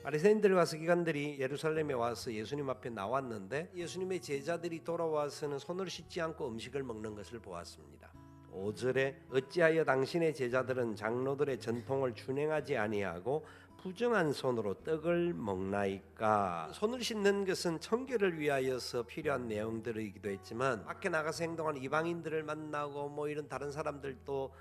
바리새인들과 서기관들이 예루살렘에 와서 예수님 앞에 나왔는데 예수님의 제자들이 돌아와서는 손을 씻지 않고 음식을 먹는 것을 보았습니다. 5절에 어찌하여 당신의 제자들은 장로들의 전통을 준행하지 아니하고 부정한 손으로 떡을 먹나이까. 손을 씻는 것은 청결을 위하여서 필요한 내용들이기도 했지만 밖에 나가서 행동하는 이방인들을 만나고 이런 다른 사람들도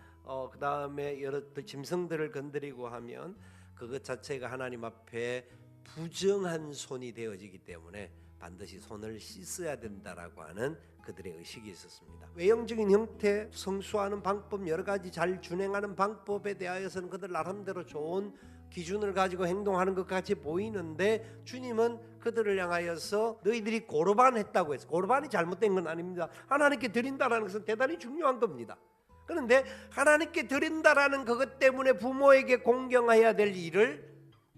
그 다음에 여러 짐승들을 건드리고 하면 그것 자체가 하나님 앞에 부정한 손이 되어지기 때문에 반드시 손을 씻어야 된다라고 하는 그들의 의식이 있었습니다. 외형적인 형태, 성수하는 방법, 여러 가지 잘 준행하는 방법에 대하여서는 그들 나름대로 좋은 기준을 가지고 행동하는 것 같이 보이는데 주님은 그들을 향하여서 너희들이 고르반했다고 해서, 고르반이 잘못된 건 아닙니다. 하나님께 드린다라는 것은 대단히 중요한 겁니다. 그런데 하나님께 드린다라는 그것 때문에 부모에게 공경해야 될 일을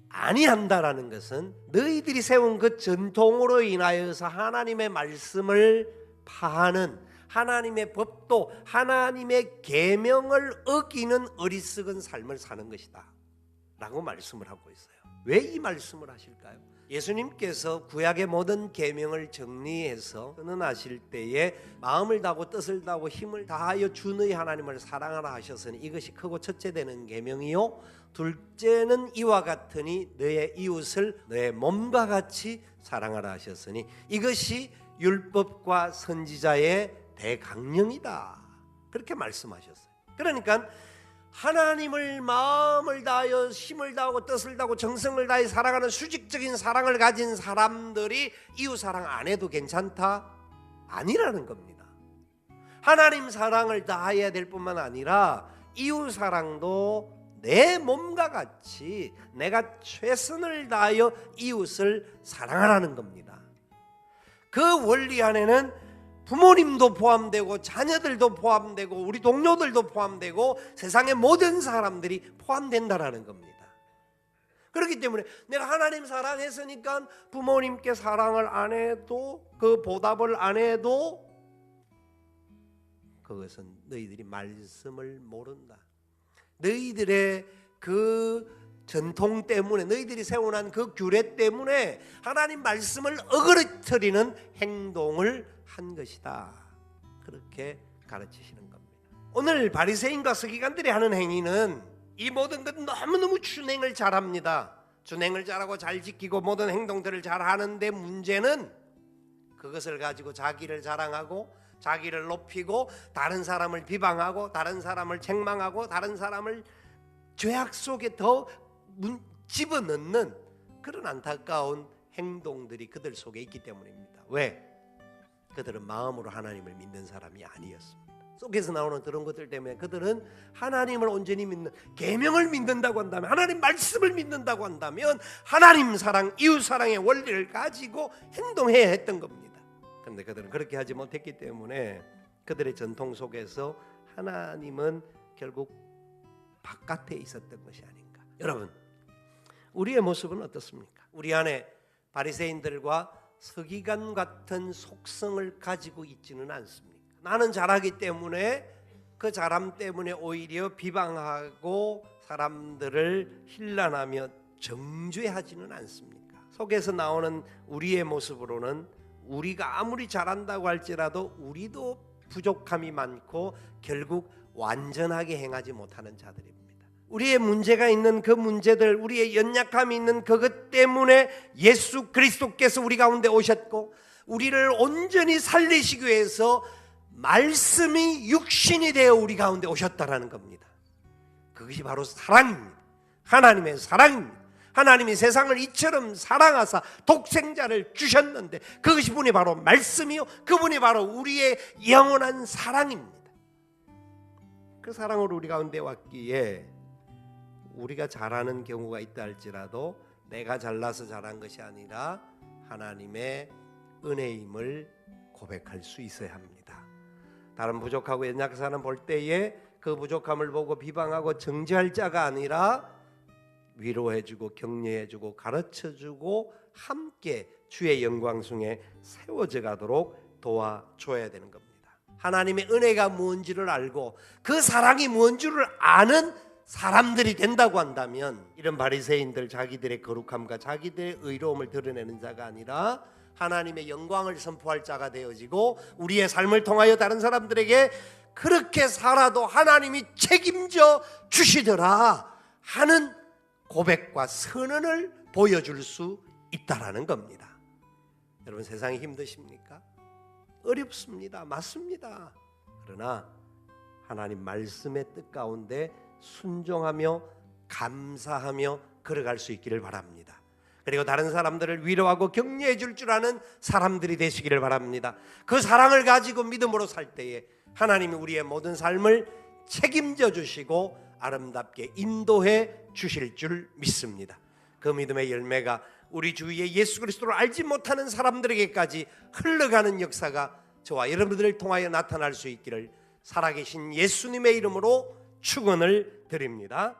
아니한다라는 것은 너희들이 세운 그 전통으로 인하여서 하나님의 말씀을 파하는, 하나님의 법도 하나님의 계명을 어기는 어리석은 삶을 사는 것이다 라고 말씀을 하고 있어요. 왜 이 말씀을 하실까요? 예수님께서 구약의 모든 계명을 정리해서 선언하실 때에 마음을 다하고 뜻을 다하고 힘을 다하여 주 너희 하나님을 사랑하라 하셨으니 이것이 크고 첫째 되는 계명이요 둘째는 이와 같으니 너의 이웃을 너의 몸과 같이 사랑하라 하셨으니 이것이 율법과 선지자의 대강령이다 그렇게 말씀하셨어요. 그러니까 하나님을 마음을 다하여 힘을 다하고 뜻을 다하고 정성을 다해 사랑하는 수직적인 사랑을 가진 사람들이 이웃사랑 안 해도 괜찮다? 아니라는 겁니다. 하나님 사랑을 다해야 될 뿐만 아니라 이웃사랑도 내 몸과 같이 내가 최선을 다하여 이웃을 사랑하라는 겁니다. 그 원리 안에는 부모님도 포함되고 자녀들도 포함되고 우리 동료들도 포함되고 세상의 모든 사람들이 포함된다라는 겁니다. 그렇기 때문에 내가 하나님 사랑했으니까 부모님께 사랑을 안 해도 그 보답을 안 해도 그것은 너희들이 말씀을 모른다. 너희들의 그 전통 때문에 너희들이 세워놓은 그 규례 때문에 하나님 말씀을 어그러뜨리는 행동을 한 것이다. 그렇게 가르치시는 겁니다. 오늘 바리새인과 서기관들이 하는 행위는 이 모든 것 너무너무 준행을 잘합니다. 준행을 잘하고 잘 지키고 모든 행동들을 잘하는데 문제는 그것을 가지고 자기를 자랑하고 자기를 높이고 다른 사람을 비방하고 다른 사람을 책망하고 다른 사람을 죄악 속에 더 집어넣는 그런 안타까운 행동들이 그들 속에 있기 때문입니다. 왜? 그들은 마음으로 하나님을 믿는 사람이 아니었습니다. 속에서 나오는 그런 것들 때문에 그들은 하나님을 온전히 믿는, 계명을 믿는다고 한다면, 하나님 말씀을 믿는다고 한다면 하나님 사랑, 이웃 사랑의 원리를 가지고 행동해야 했던 겁니다. 그런데 그들은 그렇게 하지 못했기 때문에 그들의 전통 속에서 하나님은 결국 바깥에 있었던 것이 아닌가. 여러분, 우리의 모습은 어떻습니까? 우리 안에 바리새인들과 서기관 같은 속성을 가지고 있지는 않습니까? 나는 잘하기 때문에 그 잘함 때문에 오히려 비방하고 사람들을 힐난하며 정죄하지는 않습니까? 속에서 나오는 우리의 모습으로는 우리가 아무리 잘한다고 할지라도 우리도 부족함이 많고 결국 완전하게 행하지 못하는 자들입니다. 우리의 문제가 있는 그 문제들, 우리의 연약함이 있는 그것 때문에 예수 그리스도께서 우리 가운데 오셨고 우리를 온전히 살리시기 위해서 말씀이 육신이 되어 우리 가운데 오셨다라는 겁니다. 그것이 바로 사랑입니다. 하나님의 사랑입니다. 하나님이 세상을 이처럼 사랑하사 독생자를 주셨는데 그것이 분이 바로 말씀이요 그분이 바로 우리의 영원한 사랑입니다. 그 사랑으로 우리 가운데 왔기에 우리가 잘하는 경우가 있다 할지라도 내가 잘나서 잘한 것이 아니라 하나님의 은혜임을 고백할 수 있어야 합니다. 다른 부족하고 연약한 사람 볼 때에 그 부족함을 보고 비방하고 정죄할 자가 아니라 위로해주고 격려해주고 가르쳐주고 함께 주의 영광중에 세워져 가도록 도와줘야 되는 겁니다. 하나님의 은혜가 뭔지를 알고 그 사랑이 뭔지를 아는 사람들이 된다고 한다면 이런 바리새인들 자기들의 거룩함과 자기들의 의로움을 드러내는 자가 아니라 하나님의 영광을 선포할 자가 되어지고 우리의 삶을 통하여 다른 사람들에게 그렇게 살아도 하나님이 책임져 주시더라 하는 고백과 선언을 보여줄 수 있다라는 겁니다. 여러분, 세상이 힘드십니까? 어렵습니다. 맞습니다. 그러나 하나님 말씀의 뜻 가운데 순종하며 감사하며 걸어갈 수 있기를 바랍니다. 그리고 다른 사람들을 위로하고 격려해 줄 줄 아는 사람들이 되시기를 바랍니다. 그 사랑을 가지고 믿음으로 살 때에 하나님이 우리의 모든 삶을 책임져 주시고 아름답게 인도해 주실 줄 믿습니다. 그 믿음의 열매가 우리 주위에 예수 그리스도를 알지 못하는 사람들에게까지 흘러가는 역사가 저와 여러분들을 통하여 나타날 수 있기를 살아계신 예수님의 이름으로 축원을 드립니다.